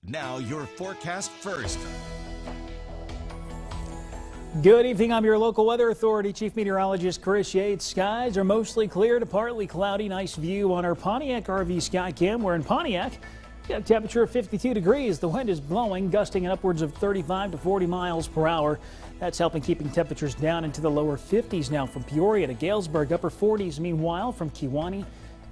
Now your forecast first. Good evening. I'm your local weather authority, Chief Meteorologist Chris Yates. Skies are mostly clear to partly cloudy. Nice view on our Pontiac RV Skycam. We're in Pontiac. Got a temperature of 52 degrees. The wind is blowing, gusting at upwards of 35 to 40 miles per hour. That's helping keeping temperatures down into the lower 50s now from Peoria to Galesburg. Upper 40s, meanwhile, from Kewanee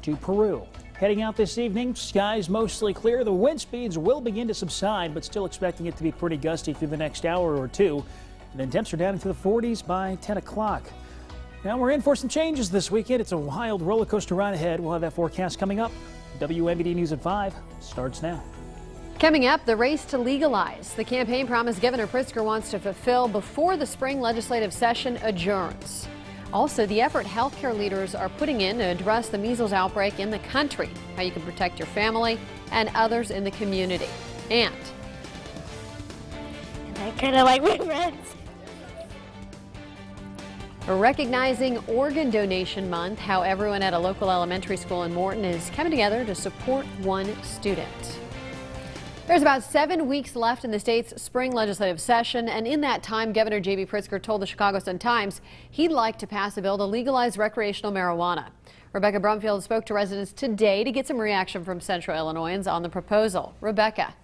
to Peru. Heading out this evening, skies mostly clear. The wind speeds will begin to subside, but still expecting it to be pretty gusty through the next hour or two. And then temps are down into the 40s by 10 o'clock. Now we're in for some changes this weekend. It's a wild roller coaster ride ahead. We'll have that forecast coming up. WMBD News at 5 starts now. Coming up, the race to legalize. The campaign promise Governor Pritzker wants to fulfill before the spring legislative session adjourns. Also, the effort healthcare leaders are putting in to address the measles outbreak in the country, how you can protect your family and others in the community. And I kind of like my friends. Recognizing Organ Donation Month, how everyone at a local elementary school in Morton is coming together to support one student. There's about 7 weeks left in the state's spring legislative session, and in that time, Governor J.B. Pritzker told the Chicago Sun-Times he'd like to pass a bill to legalize recreational marijuana. Rebecca Brumfield spoke to residents today to get some reaction from Central Illinoisans on the proposal. Rebecca.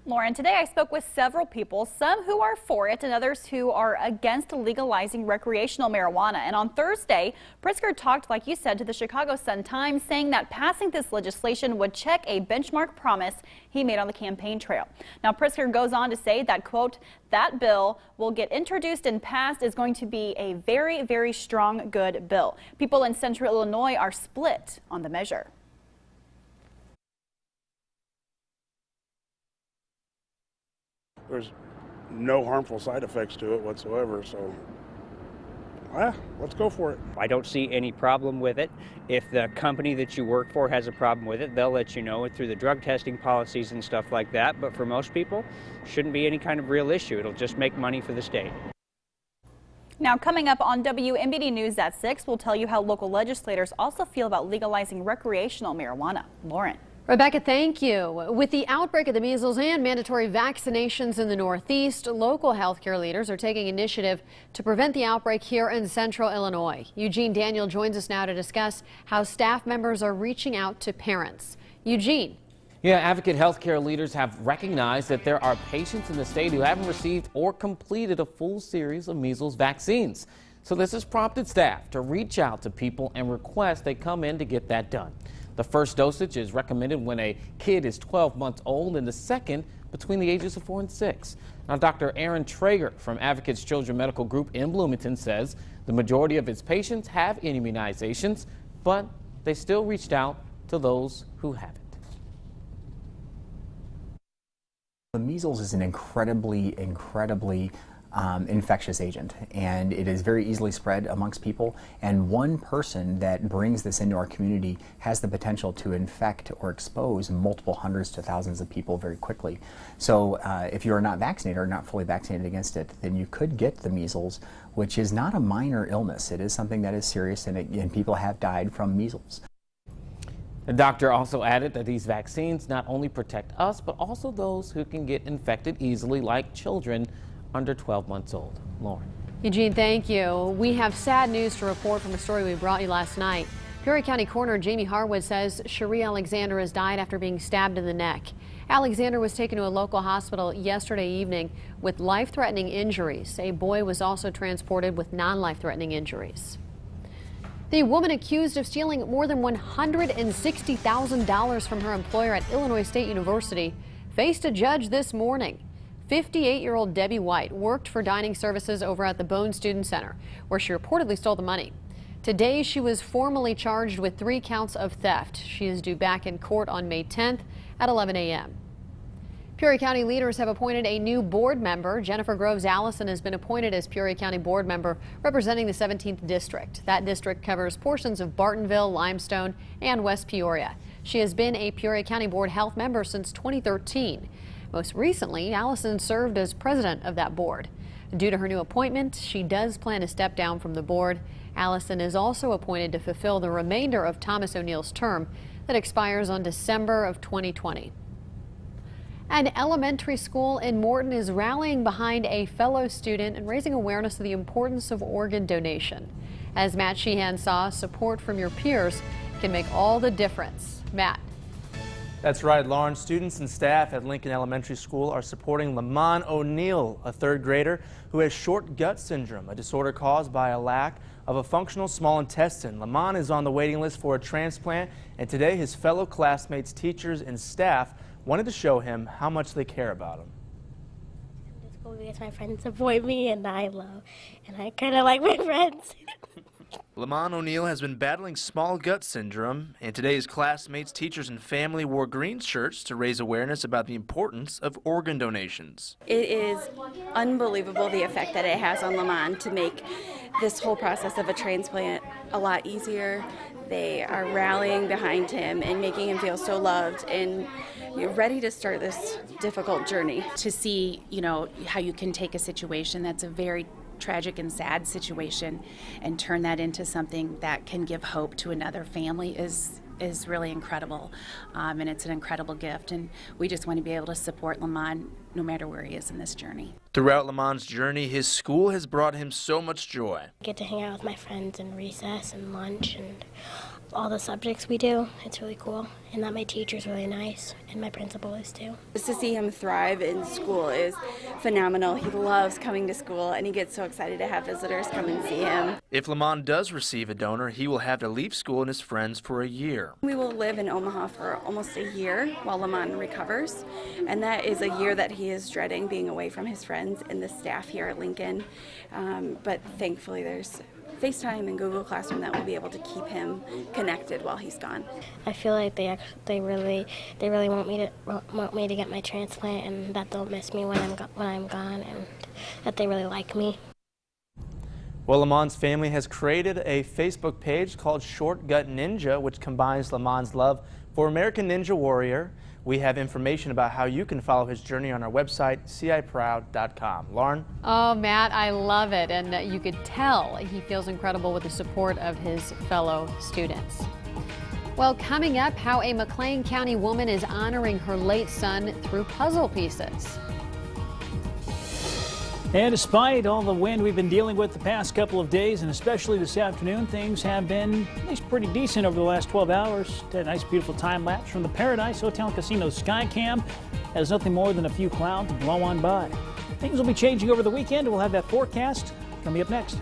Lauren, today I spoke with several people, some who are for it and others who are against legalizing recreational marijuana. And on Thursday, Pritzker talked, like you said, to the Chicago Sun-Times, saying that passing this legislation would check a benchmark promise he made on the campaign trail. Now, Pritzker goes on to say that, quote, that bill will get introduced and passed is going to be a very, very strong, good bill. People in Central Illinois are split on the measure. There's no harmful side effects to it whatsoever, so let's go for it. I don't see any problem with it. If the company that you work for has a problem with it, they'll let you know it through the drug testing policies and stuff like that. But for most people, shouldn't be any kind of real issue. It'll just make money for the state. Now, coming up on WMBD News at 6, we'll tell you how local legislators also feel about legalizing recreational marijuana. Lauren. Rebecca, thank you. With the outbreak of the measles and mandatory vaccinations in the Northeast, local healthcare leaders are taking initiative to prevent the outbreak here in Central Illinois. Eugene Daniel joins us now to discuss how staff members are reaching out to parents. Eugene. Yeah, advocate healthcare leaders have recognized that there are patients in the state who haven't received or completed a full series of measles vaccines. So this has prompted staff to reach out to people and request they come in to get that done. The first dosage is recommended when a kid is 12 months old and the second between the ages of 4 and 6. Now, Dr. Aaron Traeger from Advocates Children Medical Group in Bloomington says the majority of its patients have immunizations, but they still reached out to those who haven't. The measles is an incredibly infectious agent, and it is very easily spread amongst people, and one person that brings this into our community has the potential to infect or expose multiple hundreds to thousands of people very quickly. So if you are not vaccinated or not fully vaccinated against it, then you could get the measles, which is not a minor illness. It is something that is serious, and people have died from measles. The doctor also added that these vaccines not only protect us, but also those who can get infected easily, like children under 12 months old. Lauren. Eugene, thank you. We have sad news to report from a story we brought you last night. Peoria County Coroner Jamie Harwood says Cherie Alexander has died after being stabbed in the neck. Alexander was taken to a local hospital yesterday evening with life-threatening injuries. A boy was also transported with non-life-threatening injuries. The woman accused of stealing more than $160,000 from her employer at Illinois State University faced a judge this morning. 58-year-old Debbie White worked for dining services over at the Bone Student Center, where she reportedly stole the money. Today, she was formally charged with 3 counts of theft. She is due back in court on May 10th at 11 a.m. Peoria County leaders have appointed a new board member. Jennifer Groves Allison has been appointed as Peoria County board member representing the 17th district. That district covers portions of Bartonville, Limestone, and West Peoria. She has been a Peoria County Board Health member since 2013. Most recently, Allison served as president of that board. Due to her new appointment, she does plan to step down from the board. Allison is also appointed to fulfill the remainder of Thomas O'Neill's term that expires on December of 2020. An elementary school in Morton is rallying behind a fellow student and raising awareness of the importance of organ donation. As Matt Sheehan saw, support from your peers can make all the difference. Matt. That's right, Lauren. Students and staff at Lincoln Elementary School are supporting Lamont O'Neill, a third grader who has short gut syndrome, a disorder caused by a lack of a functional small intestine. Lamont is on the waiting list for a transplant, and today his fellow classmates, teachers, and staff wanted to show him how much they care about him. I'm to school because my friends support me and I kind of like my friends. Lamont O'Neill has been battling small gut syndrome, and today his classmates, teachers, and family wore green shirts to raise awareness about the importance of organ donations. It is unbelievable the effect that it has on Lamont to make this whole process of a transplant a lot easier. They are rallying behind him and making him feel so loved and ready to start this difficult journey. To see, how you can take a situation that's a very tragic and sad situation and turn that into something that can give hope to another family is really incredible, and it's an incredible gift, and we just want to be able to support Lamont no matter where he is in this journey. Throughout Lamont's journey, his school has brought him so much joy. I get to hang out with my friends in recess and lunch and all the subjects we do. It's really cool, and that my teacher's really nice and my principal is too. Just to see him thrive in school is phenomenal. He loves coming to school and he gets so excited to have visitors come and see him. If Lamont does receive a donor, he will have to leave school and his friends for a year. We will live in Omaha for almost a year while Lamont recovers, and that is a year that he is dreading, being away from his friends and the staff here at Lincoln. But thankfully there's FaceTime and Google Classroom that will be able to keep him connected while he's gone. I feel like they really want me to get my transplant, and that they'll miss me when I'm gone, and that they really like me. Well, Lamont's family has created a Facebook page called Short Gut Ninja, which combines Lamont's love for American Ninja Warrior. We have information about how you can follow his journey on our website, ciproud.com. Lauren? Oh, Matt, I love it. And you could tell he feels incredible with the support of his fellow students. Well, coming up, how a McLean County woman is honoring her late son through puzzle pieces. And despite all the wind we've been dealing with the past couple of days, and especially this afternoon, things have been at least pretty decent over the last 12 hours. Had a nice, beautiful time lapse from the Paradise Hotel and Casino sky cam. Has nothing more than a few clouds to blow on by. Things will be changing over the weekend. We'll have that forecast coming up next.